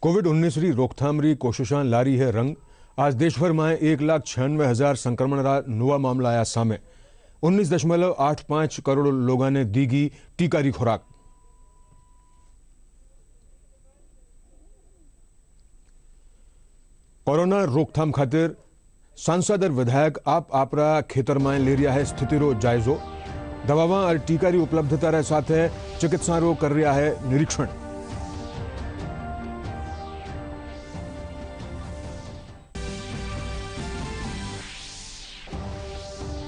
कोविड-19 री रोकथाम री कोशिशां लारी है रंग। आज देशभर में 1,96,000 संक्रमण रा नवा मामला आया सामे। 19.85 करोड़ लोगों ने दी गई टीका री खुराक। कोरोना रोकथाम खातिर सांसद और विधायक आप आपरा खेतर में ले रहा है स्थिति रो जायजो। दवावां और टीका री उपलब्धता रे साथे चिकित्सा रो कर रहा है निरीक्षण।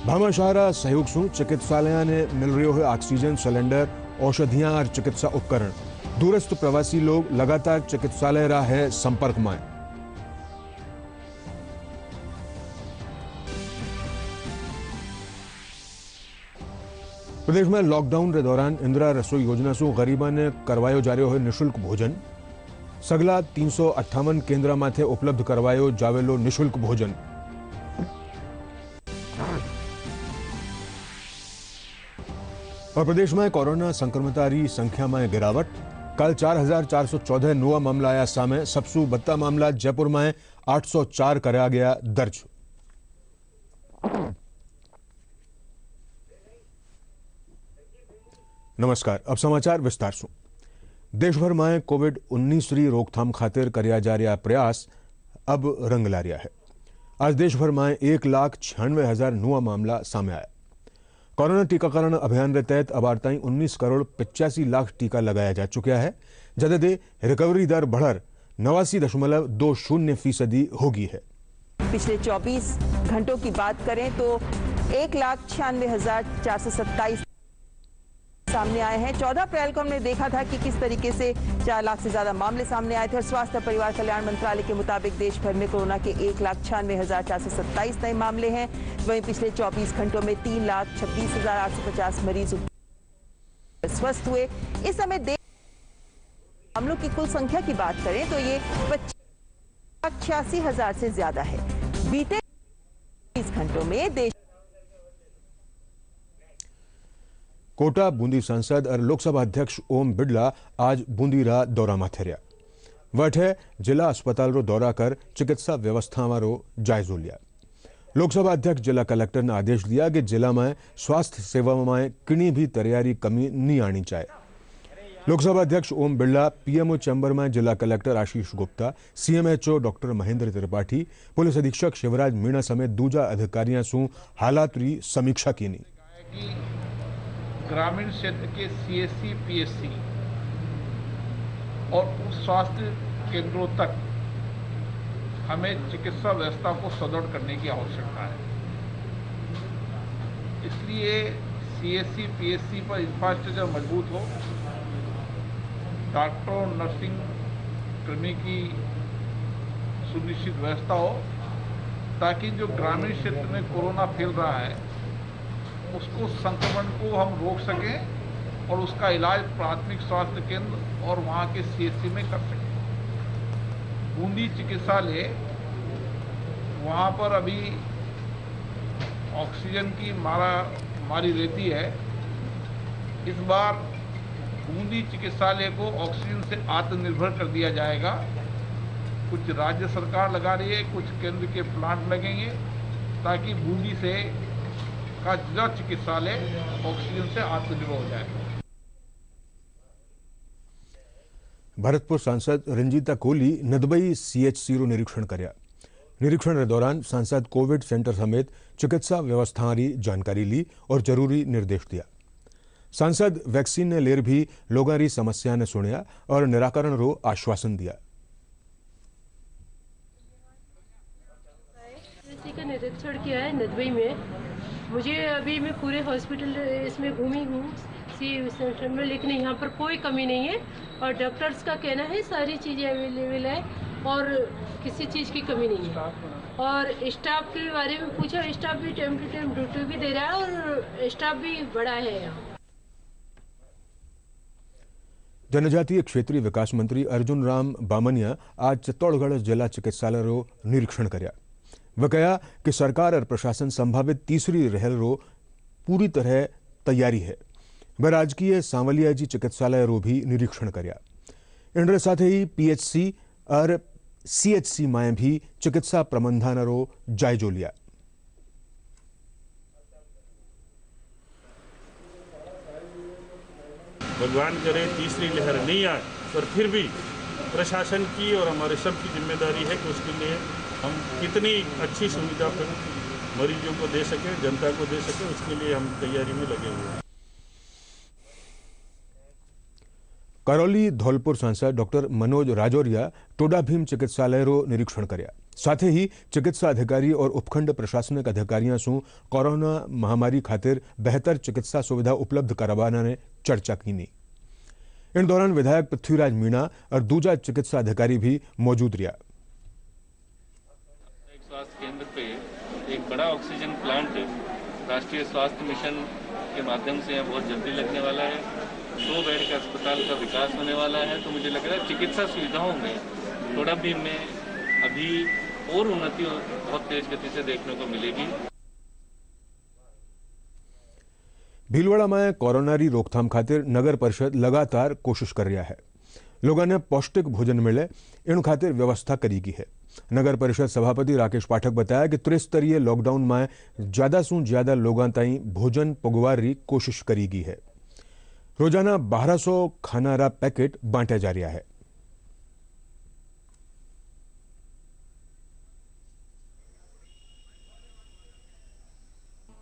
भामाशाहरा सहयोग से चिकित्सालय ने मिल रही है ऑक्सीजन सिलेंडर, औषधियां और चिकित्सा उपकरण। दूरस्थ प्रवासी लोग लगातार चिकित्सालय रहा है संपर्क में। प्रदेश में लॉकडाउन के दौरान इंदिरा रसोई योजना से गरीबों ने करवायो जा रहा है निःशुल्क भोजन। सगला 358 केन्द्र माथे उपलब्ध करवायो जावेलो निःशुल्क भोजन। और प्रदेश में कोरोना संक्रमितारी संख्या में गिरावट। कल 4,414 नवा मामला आया सामे। सबसे बत्ता मामला जयपुर में 804 कराया गया दर्ज। नमस्कार, अब समाचार विस्तार से। देशभर में कोविड-19 री रोकथाम खातिर कराया जा रहा प्रयास अब रंग ला रहा है। आज देशभर में 1,96,000 नवा मामला सामने आया। कोरोना टीकाकरण अभियान के तहत अब ताई 19 करोड़ 85 लाख टीका लगाया जा चुका है, जदे रिकवरी दर बढ़कर 89.20% होगी है। पिछले 24 घंटों की बात करें तो 1,96,427 सामने आए हैं। 14 अप्रैल को हमने देखा था कि किस तरीके से 4 लाख से ज्यादा मामले सामने आए थे और स्वास्थ्य और परिवार कल्याण मंत्रालय के मुताबिक देश भर में कोरोना के 1,96,427 नए मामले हैं। वहीं पिछले 24 घंटों में 3,26,850 मरीज स्वस्थ हुए। इस समय देश मामलों की कुल संख्या की बात करें तो ये 85,000 से ज्यादा है। बीते 20 घंटों में देश कोटा बूंदी सांसद और लोकसभा अध्यक्ष ओम बिड़ला आज बूंदी रा दौरा माथे रहा। वठे जिला अस्पताल रो दौरा कर चिकित्सा व्यवस्था रो जायजो लिया। लोकसभा अध्यक्ष जिला कलेक्टर ने आदेश दिया कि जिला में स्वास्थ्य सेवा में किन्हीं भी तैयारी कमी नहीं आनी चाहिए। लोकसभा अध्यक्ष ओम बिड़ला पीएमओ चैम्बर में जिला collector Ashish Gupta, CMHO doctor Mahendra Tripathi, police अधीक्षक शिवराज मीणा समेत दूजा अधिकारियों से हालात री समीक्षा की। ग्रामीण क्षेत्र के सीएससी, पीएससी और स्वास्थ्य केंद्रों तक हमें चिकित्सा व्यवस्था को सुदृढ़ करने की आवश्यकता है। इसलिए सीएससी, पीएससी पर इंफ्रास्ट्रक्चर मजबूत हो, डॉक्टरों, नर्सिंग कर्मी की सुनिश्चित व्यवस्था हो, ताकि जो ग्रामीण क्षेत्र में कोरोना फैल रहा है उसको संक्रमण को हम रोक सकें और उसका इलाज प्राथमिक स्वास्थ्य केंद्र और वहाँ के सीएससी में कर सकें। बूंदी चिकित्सालय, वहाँ पर अभी ऑक्सीजन की मारी रहती है। इस बार बूंदी चिकित्सालय को ऑक्सीजन से आत्मनिर्भर कर दिया जाएगा। कुछ राज्य सरकार लगा रही है, कुछ केंद्र के प्लांट लगेंगे ताकि बूंदी से का जिला चिकित्सालय ऑक्सीजन से आत्मनिर्भर हो जाए। भरतपुर सांसद रंजीता कोहली नदबई सीएचसी रो निरीक्षण करया। निरीक्षण के दौरान सांसद कोविड सेंटर समेत चिकित्सा व्यवस्था की जानकारी ली और जरूरी निर्देश दिया। सांसद वैक्सीन ने लेर भी लोगों की समस्या ने सुनिया और निराकरण रो आश्वासन दिया। का निरीक्षण किया है नदबई में। मुझे अभी मैं पूरे हॉस्पिटल इसमें घूमी हूँ सेंटर में, लेकिन यहाँ पर कोई कमी नहीं है और डॉक्टर्स का कहना है सारी चीज़ें अवेलेबल है और किसी चीज़ की कमी नहीं है। और स्टाफ के बारे में पूछा, स्टाफ भी टाइम टू टाइम ड्यूटी भी दे रहा है और स्टाफ भी बड़ा है यहाँ। जनजातीय क्षेत्रीय विकास मंत्री अर्जुन राम बामनिया आज चित्तौड़गढ़ जिला चिकित्सालय रो निरीक्षण करया। वह कहा कि सरकार और प्रशासन संभावित तीसरी लहर रो पूरी तरह तैयारी है। वह राजकीय सांवलिया जी चिकित्सालय रो भी निरीक्षण करया। इनके साथ ही पीएचसी और सीएचसी में भी चिकित्सा प्रबंधनरो जायजो लिया। भगवान करे तीसरी लहर नहीं आए, पर फिर भी प्रशासन की और हमारे सबकी जिम्मेदारी है कि उसके लिए हम कितनी अच्छी सुविधा पर मरीजों को दे सके, जनता को दे सके, उसके लिए हम तैयारी में लगे हुए हैं। करौली धौलपुर सांसद डॉक्टर मनोज राजौरिया टोडा भीम चिकित्सालय रो निरीक्षण कर्या। साथ ही चिकित्सा अधिकारी और उपखंड प्रशासनिक अधिकारियों से कोरोना महामारी खातिर बेहतर चिकित्सा सुविधा उपलब्ध करवाने ने चर्चा की। इन दौरान विधायक पृथ्वीराज मीणा और दूजा चिकित्सा अधिकारी भी मौजूद रहा। स्वास्थ्य केंद्र पे एक बड़ा ऑक्सीजन प्लांट राष्ट्रीय स्वास्थ्य मिशन के माध्यम से बहुत जल्दी लगने वाला है। 2 बेड का अस्पताल का विकास होने वाला है। तो मुझे लग रहा है चिकित्सा सुविधाओं में टोडा भीम में अभी और उन्नति बहुत तेज गति से देखने को मिलेगी। भीलवाड़ा में कोरोनारी रोकथाम खातिर नगर परिषद लगातार कोशिश कर रहा है। लोगों ने पौष्टिक भोजन मिले इन खातिर व्यवस्था करेगी है। नगर परिषद सभापति राकेश पाठक बताया कि त्रिस्तरीय लॉकडाउन में ज्यादा से ज्यादा लोगों ताई भोजन पगवारी कोशिश करेगी है। रोजाना 1200 खानारा पैकेट बांटे जा रहा है।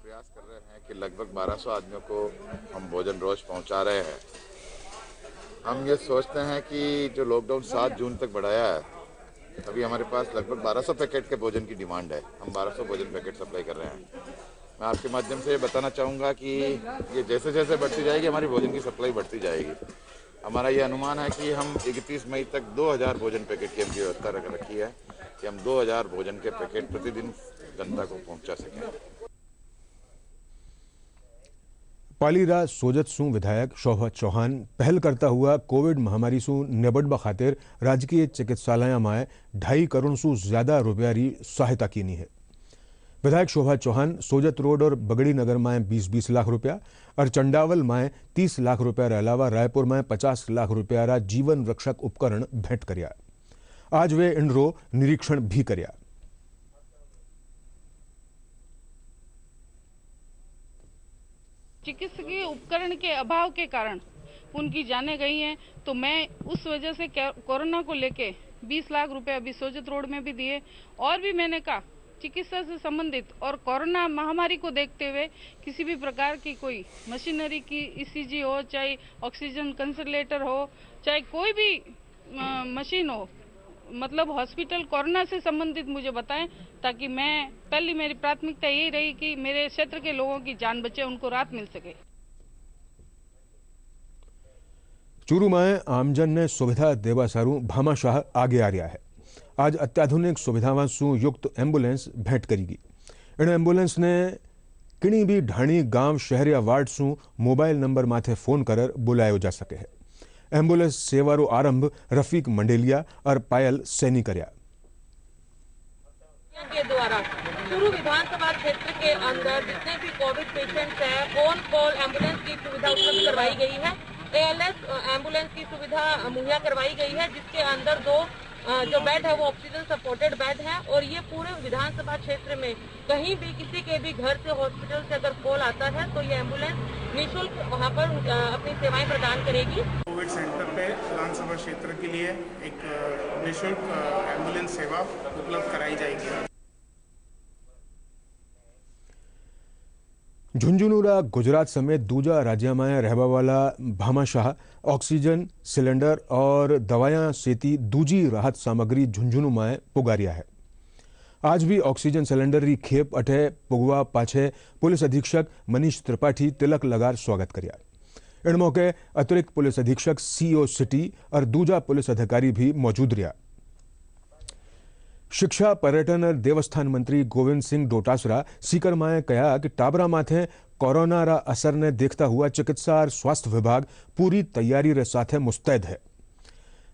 प्रयास कर रहे हैं कि लगभग 1200 आदमियों को हम भोजन रोज पहुंचा रहे हैं। हम ये सोचते हैं कि जो लॉकडाउन 7 जून तक बढ़ाया है, अभी हमारे पास लगभग 1200 पैकेट के भोजन की डिमांड है। हम 1200 भोजन पैकेट सप्लाई कर रहे हैं। मैं आपके माध्यम से ये बताना चाहूँगा कि ये जैसे जैसे बढ़ती जाएगी हमारी भोजन की सप्लाई बढ़ती जाएगी। हमारा ये अनुमान है कि हम 31 मई तक 2000 भोजन पैकेट की हमने व्यवस्था रखी है कि हम 2000 भोजन के पैकेट प्रतिदिन जनता को पहुँचा सकें। पालीरा सोजत सू विधायक शोभा चौहान पहल करता हुआ कोविड महामारी सू निबटबा खातिर राजकीय चिकित्सालय में 2.5 करोड़ से ज्यादा रुपया री सहायता की है। विधायक शोभा चौहान सोजत रोड और बगड़ी नगर में 20-20 लाख रुपया और चंडावल में 30 लाख रुपया के अलावा रायपुर में 50 लाख रुपया रा जीवन रक्षक उपकरण भेंट कर्या। आज वे इनरो निरीक्षण भी कर्या। चिकित्सकीय उपकरण के अभाव के कारण उनकी जानें गई हैं, तो मैं उस वजह से कोरोना को लेके 20 लाख रुपए अभी सोजत रोड में भी दिए। और भी मैंने कहा चिकित्सा से संबंधित और कोरोना महामारी को देखते हुए किसी भी प्रकार की कोई मशीनरी की ईसीजी हो, चाहे ऑक्सीजन कंसंट्रेटर हो, चाहे कोई भी मशीन हो, मतलब हॉस्पिटल कोरोना से संबंधित मुझे बताएं, ताकि मैं पहली मेरी प्राथमिकता यही रही कि मेरे क्षेत्र के लोगों की जान बचे, उनको राहत मिल सके। चूरू में आमजन ने सुविधा देवा सारू भामाशाह आगे आ रहा है। आज अत्याधुनिक सुविधाओं से युक्त एम्बुलेंस भेंट करेगी। इन एम्बुलेंस ने किणी भी ढाणी गांव शहर या वार्ड से मोबाइल नंबर माथे फोन कर बुलायो जा सके है। एम्बुलेंस सेवारो आरंभ रफीक मंडेलिया और पायल सैनी कर्या। के द्वारा चूरू विधानसभा क्षेत्र के अंदर जितने भी कोविड पेशेंट्स हैं, फोन कॉल एम्बुलेंस की सुविधा उपलब्ध करवाई गई है। एएलएस एम्बुलेंस की सुविधा मुहैया करवाई गई है, जिसके अंदर 2 जो बेड है वो ऑक्सीजन सपोर्टेड बेड है। और ये पूरे विधानसभा क्षेत्र में कहीं भी किसी के भी घर से हॉस्पिटल से अगर कॉल आता है तो ये एम्बुलेंस निःशुल्क वहाँ पर अपनी सेवाएं प्रदान करेगी। कोविड सेंटर पे विधानसभा क्षेत्र के लिए एक निःशुल्क एम्बुलेंस सेवा उपलब्ध कराई जाएगी। झुंझुनूरा गुजरात समेत दूजा राज्य में रहने वाला भामाशाह ऑक्सीजन सिलेंडर और दवायां सेती दूजी राहत सामग्री झुंझुनू में पुगारिया है। आज भी ऑक्सीजन सिलेंडर री खेप अठे पुगवा पाछे पुलिस अधीक्षक मनीष त्रिपाठी तिलक लगार स्वागत कर्या। इन मौके अतिरिक्त पुलिस अधीक्षक सीओ सिटी और दूजा पुलिस अधिकारी भी मौजूद रहा। शिक्षा पर्यटन और देवस्थान मंत्री गोविंद सिंह डोटासरा सीकर में कहा कि टाबरा माथे कोरोना रा असर ने देखता हुआ चिकित्सा और स्वास्थ्य विभाग पूरी तैयारी रे साथे मुस्तैद है।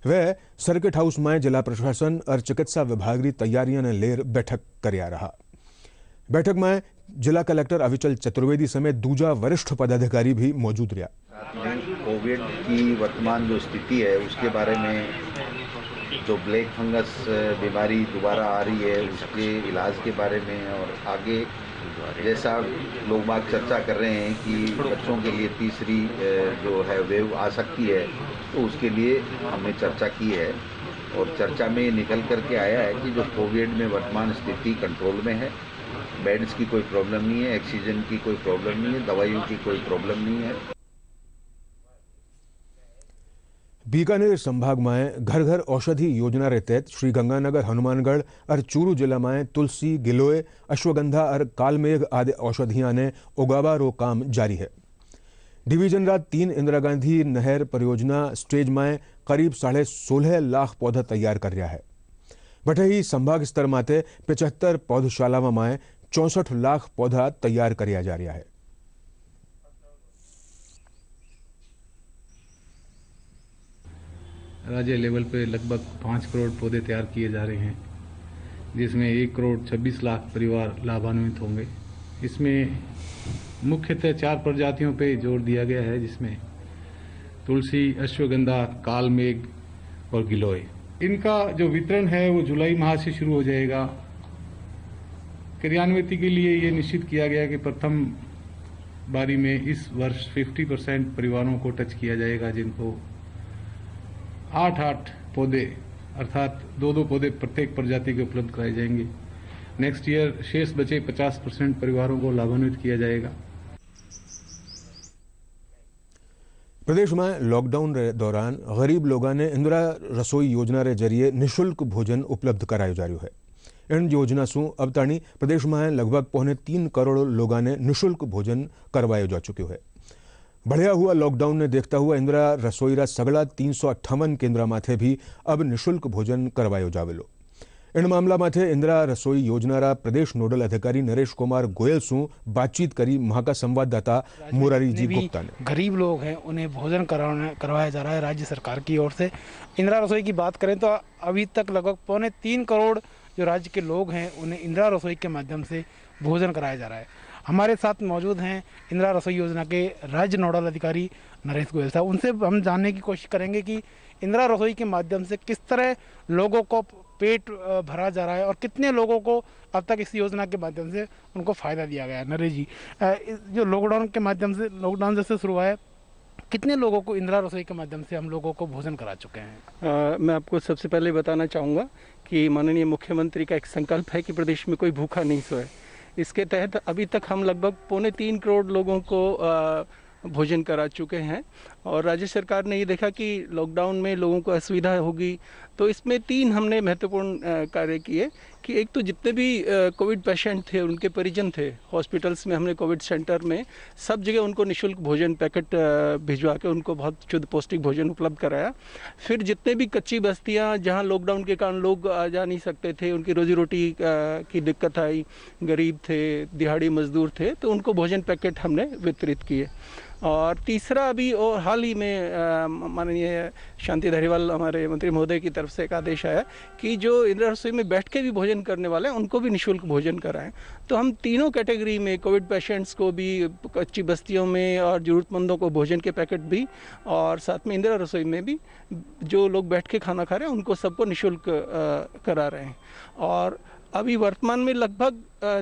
वे सर्किट हाउस में जिला प्रशासन और चिकित्सा विभाग की तैयारियों ने लेर बैठक करया रहा। बैठक में जिला कलेक्टर अविचल चतुर्वेदी समेत दूजा वरिष्ठ पदाधिकारी भी मौजूद रहा। कोविड की वर्तमान जो स्थिति है उसके बारे में जो ब्लैक फंगस बीमारी दोबारा आ रही है उसके इलाज के बारे में, और आगे जैसा लोग बात चर्चा कर रहे हैं कि बच्चों के लिए तीसरी जो है वेव आ सकती है, तो उसके लिए हमने चर्चा की है। और चर्चा में निकल करके आया है कि जो कोविड में वर्तमान स्थिति कंट्रोल में है, बेड्स की कोई प्रॉब्लम नहीं है, ऑक्सीजन की कोई प्रॉब्लम नहीं है, दवाइयों की कोई प्रॉब्लम नहीं है। बीकानेर संभाग में घर घर औषधि योजना के तहत श्रीगंगानगर, हनुमानगढ़ और चूरू जिला में तुलसी, गिलोय, अश्वगंधा और कालमेघ आदि औषधियां ने उगावा रो काम जारी है। डिवीजन रात 3 इंदिरा गांधी नहर परियोजना स्टेज में करीब 16.5 लाख पौधा तैयार कर रहा है। बटे ही संभाग स्तर माते 75 पौधशाला में 64 लाख पौधा तैयार कराया जा रहा है। राज्य लेवल पे लगभग 5 करोड़ पौधे तैयार किए जा रहे हैं, जिसमें 1 करोड़ 26 लाख परिवार लाभान्वित होंगे। इसमें मुख्यतः 4 प्रजातियों पे जोर दिया गया है, जिसमें तुलसी, अश्वगंधा, कालमेघ और गिलोय। इनका जो वितरण है वो जुलाई माह से शुरू हो जाएगा। क्रियान्विति के लिए ये निश्चित किया गया कि प्रथम बारी में इस वर्ष 50% परिवारों को टच किया जाएगा, जिनको 8 पौधे अर्थात 2 पौधे प्रत्येक प्रजाति के उपलब्ध कराए जाएंगे। नेक्स्ट ईयर शेष बचे 50% परिवारों को लाभान्वित किया जाएगा। प्रदेश में लॉकडाउन के दौरान गरीब लोगों ने इंदिरा रसोई योजना के जरिए निःशुल्क भोजन उपलब्ध करायो जा रहा है। इन योजना से अब ताणी प्रदेश में लगभग 3.25 करोड़ लोगों ने निःशुल्क भोजन करवायो जा चुक्यो है। बढ़िया हुआ लॉकडाउन ने देखता हुआ इंदिरा रसोई रा सगड़ा 358 केंद्र माथे भी अब निःशुल्क भोजन करवायो जावेलो। इन मामला माथे इंदिरा रसोई योजना रा प्रदेश नोडल अधिकारी नरेश कुमार गोयल से बातचीत करी महाका संवाददाता मुरारी जी गुप्ता ने। गरीब लोग हैं उन्हें भोजन करवाया जा रहा है राज्य सरकार की ओर से। इंदिरा रसोई की बात करें तो अभी तक लगभग 3.25 करोड़ जो राज्य के लोग हैं उन्हें इंदिरा रसोई के माध्यम से भोजन कराया जा रहा है। हमारे साथ मौजूद हैं इंदिरा रसोई योजना के राज्य नोडल अधिकारी नरेश गोयल साहब। उनसे हम जानने की कोशिश करेंगे कि इंदिरा रसोई के माध्यम से किस तरह लोगों को पेट भरा जा रहा है और कितने लोगों को अब तक इस योजना के माध्यम से उनको फ़ायदा दिया गया है। नरेश जी, जो लॉकडाउन के माध्यम से, लॉकडाउन जैसे शुरू हुआ है, कितने लोगों को इंदिरा रसोई के माध्यम से हम लोगों को भोजन करा चुके हैं? मैं आपको सबसे पहले बताना चाहूँगा कि माननीय मुख्यमंत्री का एक संकल्प है कि प्रदेश में कोई भूखा नहीं सोए। इसके तहत अभी तक हम लगभग 3.25 करोड़ लोगों को भोजन करा चुके हैं। और राज्य सरकार ने ये देखा कि लॉकडाउन में लोगों को असुविधा होगी, तो इसमें 3 हमने महत्वपूर्ण कार्य किए कि एक तो जितने भी कोविड पेशेंट थे, उनके परिजन थे, हॉस्पिटल्स में हमने कोविड सेंटर में सब जगह उनको निःशुल्क भोजन पैकेट भिजवा के उनको बहुत शुद्ध पौष्टिक भोजन उपलब्ध कराया। फिर जितने भी कच्ची बस्तियां जहां लॉकडाउन के कारण लोग आ जा नहीं सकते थे, उनकी रोजी रोटी की दिक्कत आई, गरीब थे, दिहाड़ी मजदूर थे, तो उनको भोजन पैकेट हमने वितरित किए। और तीसरा अभी और हाल ही में माननीय शांति धारीवाल हमारे मंत्री महोदय की तरफ से एक आदेश आया कि जो इंदिरा रसोई में बैठ के भी भोजन करने वाले हैं उनको भी निःशुल्क भोजन कराएं। तो हम तीनों कैटेगरी में कोविड पेशेंट्स को भी, कच्ची बस्तियों में और ज़रूरतमंदों को भोजन के पैकेट भी, और साथ में इंदिरा रसोई में भी जो लोग बैठ के खाना खा रहे हैं उनको सबको निःशुल्क करा रहे हैं। और अभी वर्तमान में लगभग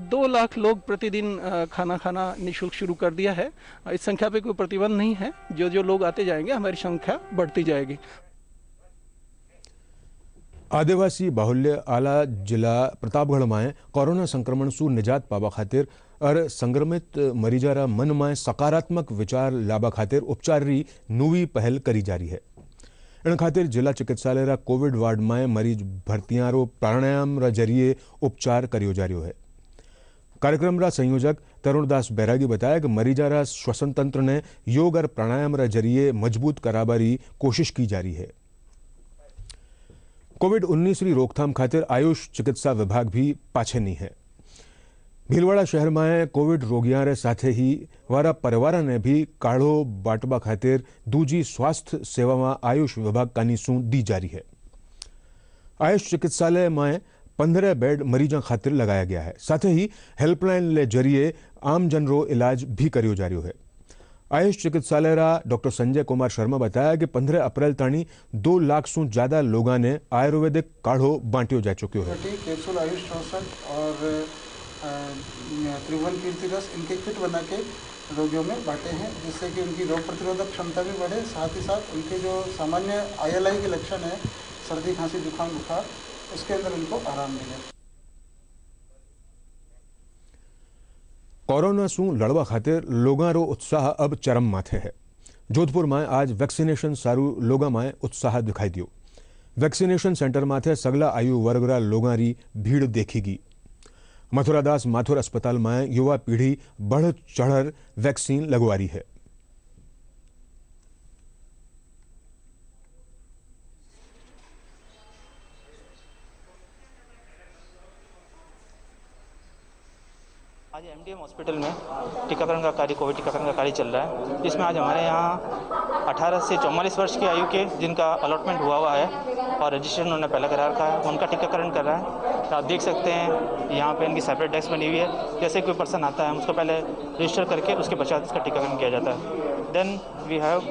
2 लाख लोग प्रतिदिन खाना खाना निःशुल्क शुरू कर दिया है। इस संख्या पे कोई प्रतिबंध नहीं है, जो लोग आते जाएंगे हमारी संख्या बढ़ती जाएगी। आदिवासी बाहुल्य आला जिला प्रतापगढ़ में कोरोना संक्रमण से निजात पावा खातिर और संक्रमित मरीजारा मन में सकारात्मक विचार लाभा खातिर उपचार री नवी पहल करी जारी है। इन खातिर जिला चिकित्सालय रा कोविड वार्ड में मरीज भर्तियां रो प्राणायाम रा जरिए उपचार करियो जा रहा है। कार्यक्रम रा संयोजक तरुणदास बैरागी बताया कि मरीजा रा श्वसन तंत्र ने योग और प्राणायाम रा जरिए मजबूत कराबारी कोशिश की जा रही है। कोविड-19 री रोकथाम खातिर आयुष चिकित्सा विभाग भी पाछे नहीं है। भीलवाड़ा शहर में कोविड रोगियां रे साथे ही वारा परिवार ने भी काढ़ो बाटवा खातिर दूजी स्वास्थ्य सेवा में आयुष विभाग कानी सू दी जारी है। आयुष चिकित्सालय में 15 बेड मरीजों खातिर लगाया गया है। साथ ही हेल्पलाइन ले जरिए आम जन रो इलाज भी करियो जा रही है। आयुष चिकित्सालय डॉक्टर संजय कुमार शर्मा बताया कि 15 अप्रैल ताणी 2 लाख से ज्यादा लोगों ने आयुर्वेदिक काढ़ो बांटियो जा चुक्यो है। कैप्सूल आयुष औषध और त्रिभुवन कीर्ति रस इनके किट बना के रोगियों में बांटे हैं, जिससे कि उनकी रोग प्रतिरोधक क्षमता भी बढ़े, साथ ही साथ उनके जो सामान्य ILI के लक्षण है, सर्दी खांसी जुकाम बुखार, उसके अंदर उनको आराम मिले। कोरोना से लड़वा खातिर लोगों रो उत्साह अब चरम माथे है। जोधपुर में आज वैक्सीनेशन सारू लोगों में उत्साह दिखाई दियो। वैक्सीनेशन सेंटर माथे सगला आयु वर्गरा लोगों री भीड़ देखीगी। मथुरादास माथुर अस्पताल में युवा पीढ़ी बढ़ चढ़ वैक्सीन लगवा रही है। आज MDM हॉस्पिटल में टीकाकरण का कार्य, कोविड टीकाकरण का कार्य चल रहा है, जिसमें आज हमारे यहाँ 18 से 44 वर्ष की आयु के जिनका अलॉटमेंट हुआ है और रजिस्ट्रेशन उन्होंने पहले करा रखा है, उनका टीकाकरण कर रहा है। तो आप देख सकते हैं यहाँ पे इनकी सेपरेट डेस्क बनी हुई है। जैसे कोई पर्सन आता है, उसको पहले रजिस्टर करके उसके पश्चात इसका टीकाकरण किया जाता है। देन वी हैव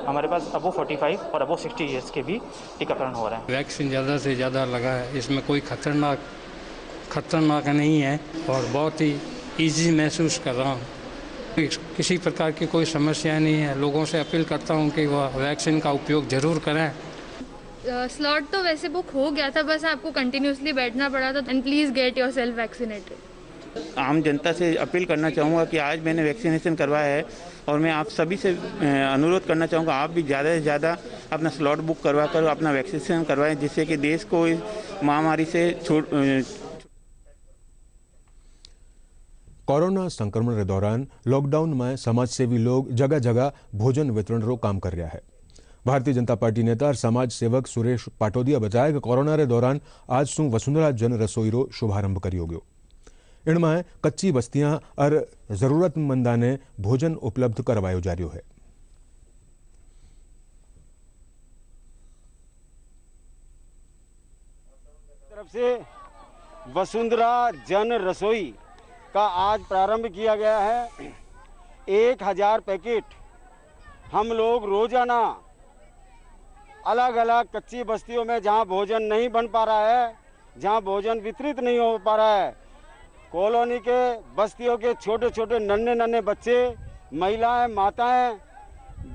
हमारे पास अबो 45 और अबो 60 ईयर्स के भी टीकाकरण हो रहा है। वैक्सीन ज़्यादा से ज़्यादा लगा है, इसमें कोई खतरनाक नहीं है और बहुत ही ईजी महसूस कर रहा हूँ। किसी प्रकार की कोई समस्या नहीं है। लोगों से अपील करता हूँ कि वह वैक्सीन का उपयोग ज़रूर करें। स्लॉट तो वैसे बुक हो गया था, बस आपको कंटिन्यूसली बैठना पड़ा था। And please get your self vaccinated. आम जनता से अपील करना चाहूँगा कि आज मैंने वैक्सीनेशन करवाया है और मैं आप सभी से अनुरोध करना चाहूँगा आप भी ज़्यादा से ज़्यादा अपना स्लॉट बुक करवा कर अपना वैक्सीनेशन करवाएं, जिससे कि देश को इस महामारी से कोरोना संक्रमण के दौरान लॉकडाउन में समाजसेवी लोग जगह जगह भोजन वितरण रो काम कर रहा है। भारतीय जनता पार्टी नेता और समाज सेवक सुरेश पाटोदिया बताया कि कोरोना के दौरान आज सु वसुंधरा जन रसोई रो शुभारंभ करियो गयो। इनमें कच्ची बस्तियां और जरूरतमंदा ने भोजन उपलब्ध करवायो जा रहा है। तरफ से वसुंधरा जन रसोई का आज प्रारंभ किया गया है। 1000 पैकेट हम लोग रोजाना अलग अलग कच्ची बस्तियों में जहां भोजन नहीं बन पा रहा है, जहां भोजन वितरित नहीं हो पा रहा है, कॉलोनी के बस्तियों के छोटे छोटे नन्हे नन्हे बच्चे, महिलाएं, माताएं,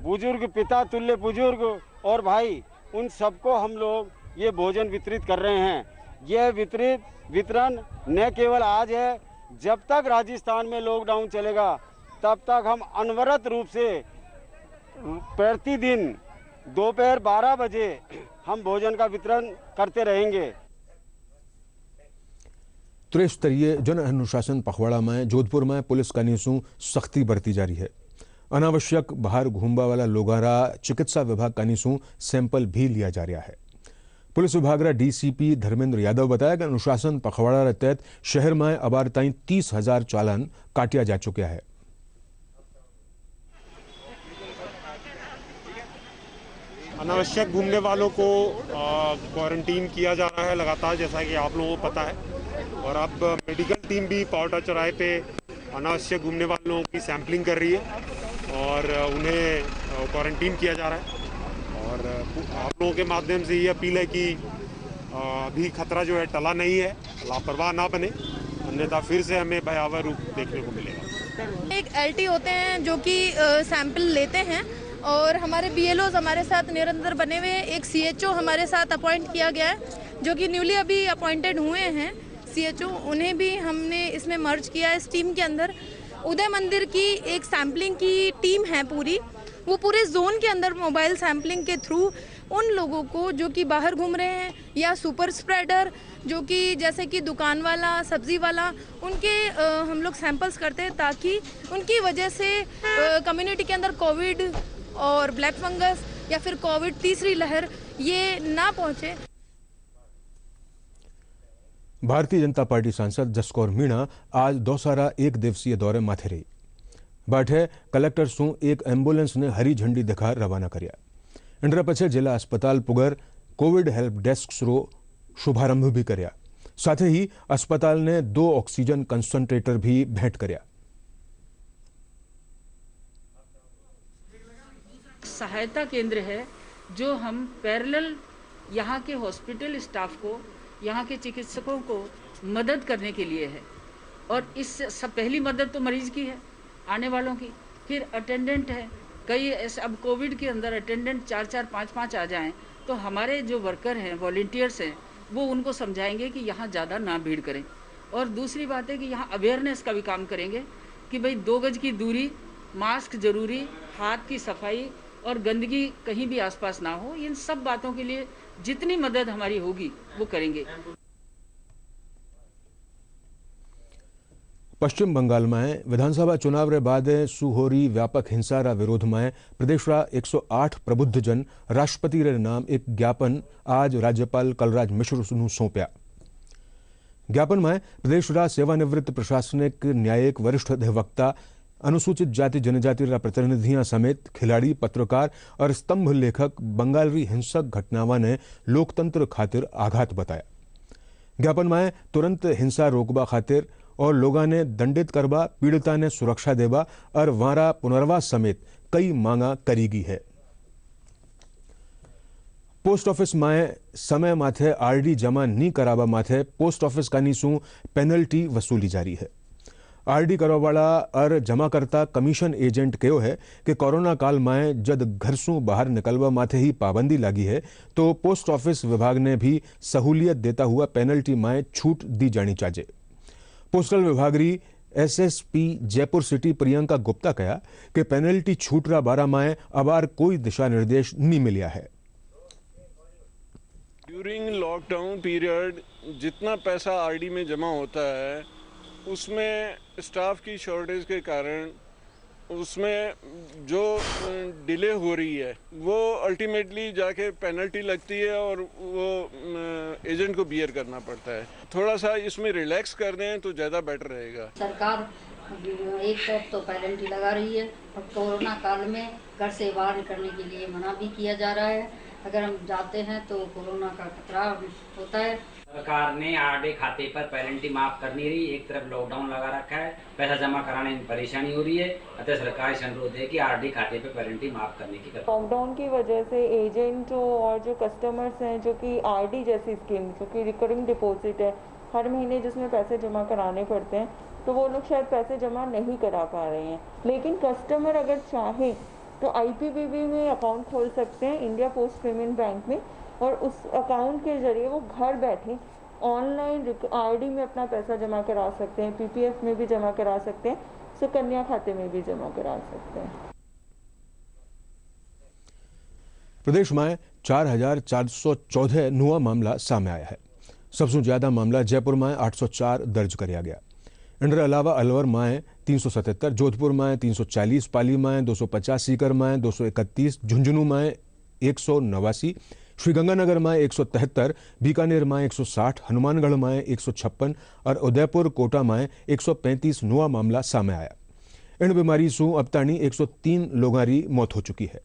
बुजुर्ग, पिता तुल्य बुजुर्ग और भाई, उन सबको हम लोग ये भोजन वितरित कर रहे हैं। यह वितरण न केवल आज है, जब तक राजस्थान में लॉकडाउन चलेगा तब तक हम अनवरत रूप से प्रतिदिन दोपहर 12 बजे हम भोजन का वितरण करते रहेंगे। त्रिस्तरीय जन अनुशासन पखवाड़ा में जोधपुर में पुलिस कानीसू सख्ती बरती जा रही है। अनावश्यक बाहर घूमने वाला लोगारा चिकित्सा विभाग कानीसू सैंपल भी लिया जा रहा है। पुलिस विभाग DCP धर्मेंद्र यादव बताया कि अनुशासन पखवाड़ा के तहत शहर में अबार ताई 30,000 चालान काटिया जा चुका है। अनावश्यक घूमने वालों को क्वारंटीन किया जा रहा है लगातार, जैसा कि आप लोगों को पता है। और अब मेडिकल टीम भी पावटा चौराहे पे अनावश्यक घूमने वालों की सैंपलिंग कर रही है और उन्हें क्वारंटीन किया जा रहा है। और आप लोगों के माध्यम से ये अपील है कि अभी खतरा जो है टला नहीं है, लापरवाह ना बने, अन्यथा फिर से हमें भयावह रूप देखने को मिलेगा। एक LT होते हैं जो कि सैंपल लेते हैं और हमारे BLOs हमारे साथ निरंतर बने हुए हैं। एक CHO हमारे साथ अपॉइंट किया गया है जो कि न्यूली अभी अपॉइंटेड हुए हैं CHO, उन्हें भी हमने इसमें मर्ज किया है इस टीम के अंदर। उदय मंदिर की एक सैम्पलिंग की टीम है पूरी, वो पूरे जोन के अंदर मोबाइल सैम्पलिंग के थ्रू उन लोगों को जो कि बाहर घूम रहे हैं या सुपर स्प्रेडर जो कि जैसे कि दुकान वाला, सब्जी वाला, उनके हम लोग सैंपल्स करते हैं ताकि उनकी वजह से कम्युनिटी के अंदर कोविड और ब्लैक फंगस या फिर कोविड तीसरी लहर ये ना पहुंचे। भारतीय जनता पार्टी सांसद जसकौर मीणा आज दौसारा 1 दिवसीय दौरे माथे रही। बाठे कलेक्टर सु एक एम्बुलेंस ने हरी झंडी दिखा रवाना कर्या। इंडरा पछे जिला अस्पताल पुगर कोविड हेल्प डेस्क रो शुभारंभ भी कर्या। साथ ही अस्पताल ने 2 ऑक्सीजन कंसंट्रेटर भी भेंट कर्या। सहायता केंद्र है जो हम पैरेलल यहाँ के हॉस्पिटल स्टाफ को, यहाँ के चिकित्सकों को मदद करने के लिए है। और इस सब पहली मदद तो मरीज की है, आने वालों की, फिर अटेंडेंट है। कई ऐसे अब कोविड के अंदर अटेंडेंट 4-4, 5-5 आ जाएं तो हमारे जो वर्कर हैं, वॉलंटियर्स हैं, वो उनको समझाएंगे कि यहाँ ज़्यादा ना भीड़ करें। और दूसरी बात है कि यहाँ अवेयरनेस का भी काम करेंगे कि भाई 2 गज की दूरी, मास्क जरूरी, हाथ की सफाई और गंदगी कहीं भी आसपास ना हो। इन सब बातों के लिए जितनी मदद हमारी होगी वो करेंगे। पश्चिम बंगाल में विधानसभा चुनाव रे बाद सुहोरी व्यापक हिंसा रा विरोध में प्रदेश रा 108 प्रबुद्ध जन राष्ट्रपति रे नाम एक ज्ञापन आज राज्यपाल कलराज मिश्र नु सौंप्या। ज्ञापन में प्रदेश रा सेवानिवृत्त प्रशासनिक न्यायिक वरिष्ठ अधिवक्ता, अनुसूचित जाति जनजाति रा प्रतिनिधियां समेत खिलाड़ी, पत्रकार और स्तंभ लेखक बंगाल री हिंसक घटनावां ने लोकतंत्र खातिर आघात बताया। ज्ञापन में तुरंत हिंसा रोकबा खातिर और लोगों ने दंडित करवा, पीड़िता ने सुरक्षा देवा और वारा पुनर्वास समेत कई मांगा करीगी है। पोस्ट ऑफिस में समय माथे आरडी जमा नहीं करावा माथे पोस्ट ऑफिस कानी सु पेनल्टी वसूली जारी है। आरडी करवावाला और जमाकर्ता कमीशन एजेंट कहो है कि कोरोना काल में जद घर सु बाहर निकलवा माथे ही पाबंदी लगी है तो पोस्ट ऑफिस विभाग ने भी सहूलियत देता हुआ पेनल्टी में छूट दी जानी चाहिए। पोस्टल विभाग री एसएसपी जयपुर सिटी प्रियंका गुप्ता कहा कि पेनल्टी छूट रा बारा में अबार कोई दिशा निर्देश नहीं मिलिया है। ड्यूरिंग लॉकडाउन पीरियड जितना पैसा आरडी में जमा होता है उसमें स्टाफ की शॉर्टेज के कारण उसमें जो डिले हो रही है वो अल्टीमेटली जाके पेनल्टी लगती है और वो एजेंट को बियर करना पड़ता है। थोड़ा सा इसमें रिलैक्स कर दें तो ज़्यादा बेटर रहेगा। सरकार एक तरफ तो पेनल्टी लगा रही है और कोरोना काल में घर से बाहर निकलने के लिए मना भी किया जा रहा है। अगर हम जाते हैं तो कोरोना का खतरा होता है। सरकार ने आरडी खाते पर पेनल्टी माफ कर नहीं रही, एक तरफ लॉकडाउन लगा रखा है, पैसा जमा कराने में परेशानी हो रही है। अतः सरकार से अनुरोध है कि आरडी खाते पर पेनल्टी माफ करने की। लॉकडाउन की वजह से एजेंट और जो कस्टमर्स हैं जो कि आरडी जैसी स्कीम जो कि रिकरिंग डिपॉजिट है, हर महीने जिसमें पैसे जमा कराने पड़ते हैं, तो वो लोग शायद पैसे जमा नहीं करा पा रहे हैं। लेकिन कस्टमर अगर चाहे तो आईपीपीबी में अकाउंट खोल सकते हैं इंडिया पोस्ट पेमेंट बैंक में, और उस अकाउंट के जरिए वो घर बैठे ऑनलाइन आरडी में अपना पैसा जमा करा सकते हैं, पीपीएफ में भी जमा करा सकते हैं, सुकन्या खाते में भी जमा करा सकते हैं। प्रदेश में 4,414 नया मामला सामने आया है। सबसे ज्यादा मामला जयपुर में 804 दर्ज किया गया। इनके अलावा अलवर में 377, जोधपुर में 340, पाली में 250, सीकर में 231, झुंझुनू में 189, श्रीगंगानगर में 173, बीकानेर में 160, हनुमानगढ़ में 156 और उदयपुर कोटा में 135 नया मामला सामने आया। इन बीमारी से अब ताणी 103 लोगों की मौत हो चुकी है।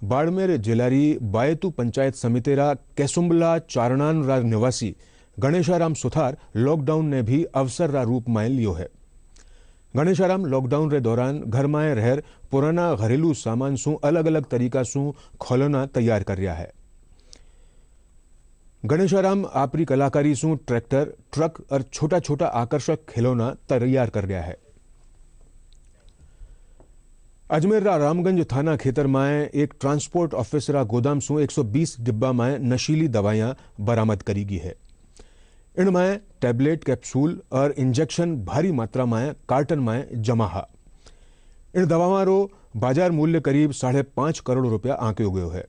बाड़मेर जिलारी बायतू पंचायत समितिरा कैसुम्बला चारणान रा निवासी गणेशाराम सुथार लॉकडाउन ने भी अवसर रा रूप में लियो है। गणेशाराम लॉकडाउन रे दौरान घर में रहर पुराना घरेलू सामान सु अलग अलग तरीका सु खिलौना तैयार कर रहा है। गणेशाराम आपरी कलाकारी सु ट्रैक्टर, ट्रक और छोटा छोटा आकर्षक खिलौना तैयार कर रहा है। अजमेर रा रामगंज थाना खेतर में एक ट्रांसपोर्ट ऑफिस रा गोदाम सु 120 डिब्बा में नशीली दवाइयां बरामद करी गई है। इनमें टैबलेट, कैप्सूल और इंजेक्शन भारी मात्रा में कार्टन में जमा है। इन दवाओं रो बाजार मूल्य करीब 5.5 करोड़ रुपया आंक्यो गयो है।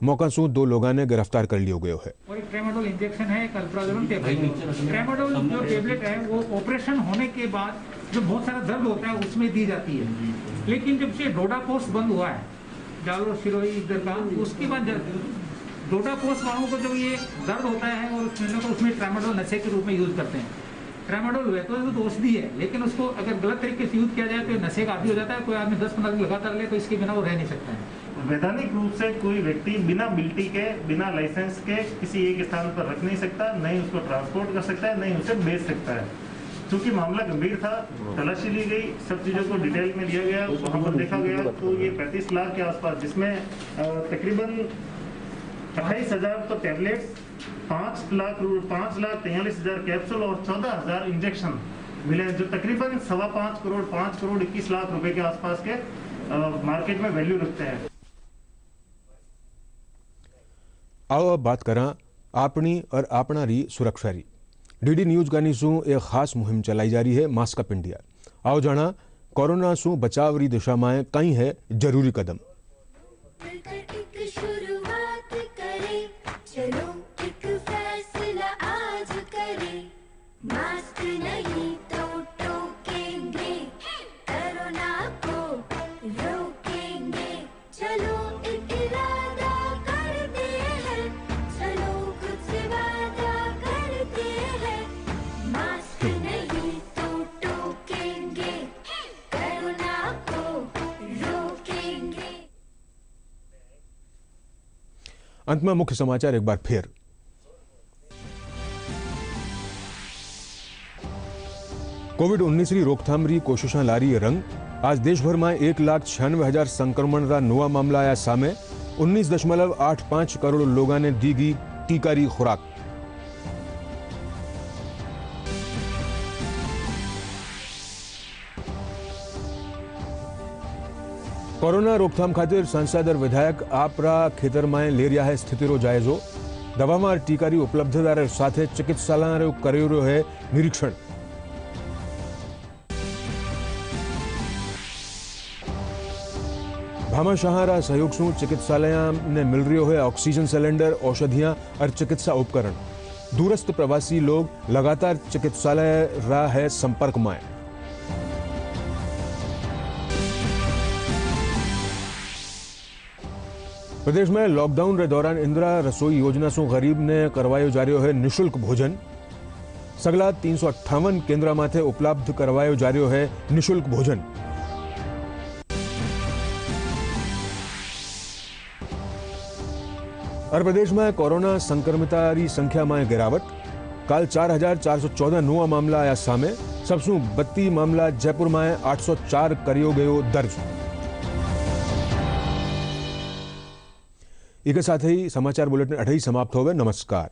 मौका सु 2 लोगों ने गिरफ्तार कर लियो गयो है। और एक ट्रेमाडोल इंजेक्शन है, एक अल्प्राजोलम टेबलेट। ट्रेमाडोल जो टेबलेट है वो ऑपरेशन होने के बाद जो बहुत सारा दर्द होता है उसमें दी जाती है, लेकिन जब से डोडा पोस्ट बंद हुआ है जालोर सिरोही इधर का, उसके बाद डोडा पोस्ट वालों को जब ये दर्द होता है और उसमें ट्रेमाडोल नशे के रूप में यूज करते हैं। ट्रेमाडोल हुए तो औषधि है, लेकिन उसको अगर गलत तरीके से यूज किया जाए तो नशे का आदी हो जाता है। कोई आदमी 10-15 दिन लगातार ले तो इसके बिना वो रह नहीं सकता है। वैधानिक रूप से कोई व्यक्ति बिना बिल्टी के, बिना लाइसेंस के किसी एक स्थान पर रख नहीं सकता, नहीं उसको ट्रांसपोर्ट कर सकता है, नहीं उसे बेच सकता है। चूंकि मामला गंभीर था, तलाशी ली गई, सब चीज़ों को डिटेल में लिया गया, वहाँ पर देखा गया तो ये 35 लाख के आसपास, जिसमें तकरीबन 28,000 तो टैबलेट्स, 5,43,000 कैप्सूल और 14,000 इंजेक्शन मिले, जो तकरीबन 5.25 करोड़ 5 करोड़ 21 लाख रुपए के आसपास के मार्केट में वैल्यू रखते हैं। आओ अब बात करा अपनी और अपनारी सुरक्षा री। डीडी न्यूज गानी सू एक खास मुहिम चलाई जा रही है, मास्क अप इंडिया। आओ जाना कोरोना सू बचाव री दिशा में कई है जरूरी कदम। अंत में मुख्य समाचार एक बार फिर। कोविड-19 री रोकथाम री कोशिशां लारी रंग। आज देश भर में 1,96,000 संक्रमण रा नवा मामला आया सामे। 19.85 करोड़ लोगों ने दी गई टीका री खुराक। कोरोना रोकथाम खातिर सांसद और विधायक आपरा खेतर में ले रहा है स्थिति रो जायजो। दवा में टीका री उपलब्धता रे साथे चिकित्सालय करियो रो है निरीक्षण। भामाशाह सहयोग से चिकित्सालय ने मिल रही है ऑक्सीजन सिलेंडर, औषधियां और चिकित्सा उपकरण। दूरस्थ प्रवासी लोग लगातार चिकित्सालय रहा है संपर्क में। प्रदेश में लॉकडाउन के दौरान इंदिरा रसोई योजना से गरीब ने करवायो जा रहा है निःशुल्क भोजन। सगला 358 केन्द्र माथे उपलब्ध करवायो जा रहा है निःशुल्क भोजन। और प्रदेश में कोरोना संक्रमिता री संख्या में गिरावट। कल 4,414 नवा मामला आया सामे। सबसू 32 मामला जयपुर में 804 करियो गयो दर्ज। एक साथ ही समाचार बुलेटिन 28 समाप्त हो गए। नमस्कार।